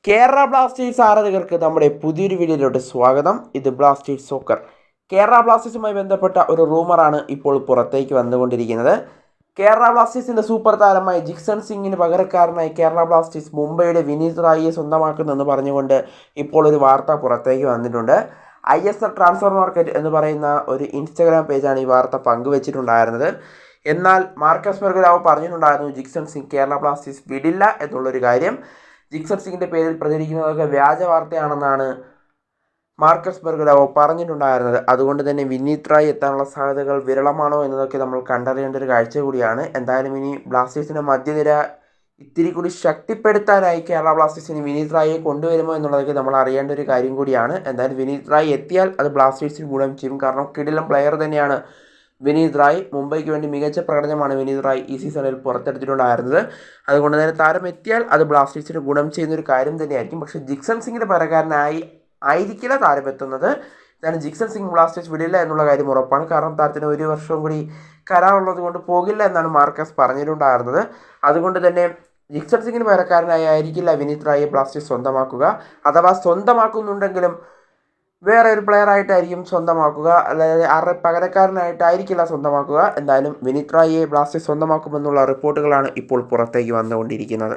Kerala Blasters ആരാധകർക്ക് നമ്മുടെ പുതിയൊരു വീഡിയോയിലോട്ട് സ്വാഗതം. ഇത് ബ്ലാസ്റ്റേഴ്സ് സോക്കർ. കേരള ബ്ലാസ്റ്റേഴ്സുമായി ബന്ധപ്പെട്ട ഒരു റൂമറാണ് ഇപ്പോൾ പുറത്തേക്ക് വന്നുകൊണ്ടിരിക്കുന്നത്. കേരള ബ്ലാസ്റ്റേഴ്സിൻ്റെ സൂപ്പർ താരമായ ജിക്സൺ സിംഗിന് പകരക്കാരനായി കേരള ബ്ലാസ്റ്റേഴ്സ് മുംബൈയുടെ വിനീത് റായിയെ സ്വന്തമാക്കുന്നെന്ന് പറഞ്ഞുകൊണ്ട് ഇപ്പോൾ ഒരു വാർത്ത പുറത്തേക്ക് വന്നിട്ടുണ്ട്. ISL ട്രാൻസ്ഫർ മാർക്കറ്റ് എന്ന് പറയുന്ന ഒരു ഇൻസ്റ്റഗ്രാം പേജാണ് ഈ വാർത്ത പങ്കുവച്ചിട്ടുണ്ടായിരുന്നത്. എന്നാൽ മാർക്കസ് മെർഗുലാവ് പറഞ്ഞിട്ടുണ്ടായിരുന്നു ജിക്സൺ സിംഗ് കേരള ബ്ലാസ്റ്റേഴ്സ് വിടില്ല എന്നുള്ളൊരു കാര്യം. ജിക്സൺ സിംഗിൻ്റെ പേരിൽ പ്രചരിക്കുന്നതൊക്കെ വ്യാജ വാർത്തയാണെന്നാണ് മാർക്കസ് മെർഗുലാവോ പറഞ്ഞിട്ടുണ്ടായിരുന്നത്. അതുകൊണ്ട് തന്നെ വിനീത് റായ് എത്താനുള്ള സാധ്യതകൾ വിരളമാണോ എന്നതൊക്കെ നമ്മൾ കണ്ടറിയേണ്ട ഒരു കാഴ്ച കൂടിയാണ്. എന്തായാലും ഇനി ബ്ലാസ്റ്റേഴ്സിൻ്റെ മധ്യനിര ഇത്തിരി കൂടി ശക്തിപ്പെടുത്താനായി കേരള ബ്ലാസ്റ്റേഴ്സിന് വിനീത് റായിയെ കൊണ്ടുവരുമോ എന്നുള്ളതൊക്കെ നമ്മൾ അറിയേണ്ട ഒരു കാര്യം കൂടിയാണ്. എന്തായാലും വിനീത് റായ് എത്തിയാൽ അത് ബ്ലാസ്റ്റേഴ്സിന് ഗുണം ചെയ്യും. കാരണം കിടിലൻ പ്ലെയർ തന്നെയാണ് വിനീത് റായ്. മുംബൈക്ക് വേണ്ടി മികച്ച പ്രകടനമാണ് വിനീത് റായ് ഈ സീസണിൽ പുറത്തെടുത്തിട്ടുണ്ടായിരുന്നത്. അതുകൊണ്ട് തന്നെ താരം എത്തിയാൽ അത് ബ്ലാസ്റ്റേഴ്സിന് ഗുണം ചെയ്യുന്നൊരു കാര്യം തന്നെയായിരിക്കും. പക്ഷേ ജിക്സൺ സിംഗിൻ്റെ ആയിരിക്കില്ല താരം എത്തുന്നത്. എന്താണ് ജിക്സൺ സിംഗ് ബ്ലാസ്റ്റേഴ്സ് വിടില്ല എന്നുള്ള കാര്യം ഉറപ്പാണ്. കാരണം താരത്തിന് ഒരു വർഷവും കൂടി കരാറുള്ളത് കൊണ്ട് പോകില്ല എന്നാണ് മാർക്കസ് പറഞ്ഞിട്ടുണ്ടായിരുന്നത്. അതുകൊണ്ട് തന്നെ ജിക്സൺ സിംഗിന് ആയിരിക്കില്ല വിനീത് റായിയെ ബ്ലാസ്റ്റേഴ്സ് സ്വന്തമാക്കുക. അഥവാ സ്വന്തമാക്കുന്നുണ്ടെങ്കിലും വേറെ ഒരു പ്ലെയർ ആയിട്ടായിരിക്കും സ്വന്തമാക്കുക, അല്ലാതെ ആരുടെ പകരക്കാരനായിട്ടായിരിക്കില്ല സ്വന്തമാക്കുക. എന്തായാലും വിനീത് റായിയെ ബ്ലാസ്റ്റേഴ്സ് സ്വന്തമാക്കുമെന്നുള്ള റിപ്പോർട്ടുകളാണ് ഇപ്പോൾ പുറത്തേക്ക് വന്നുകൊണ്ടിരിക്കുന്നത്.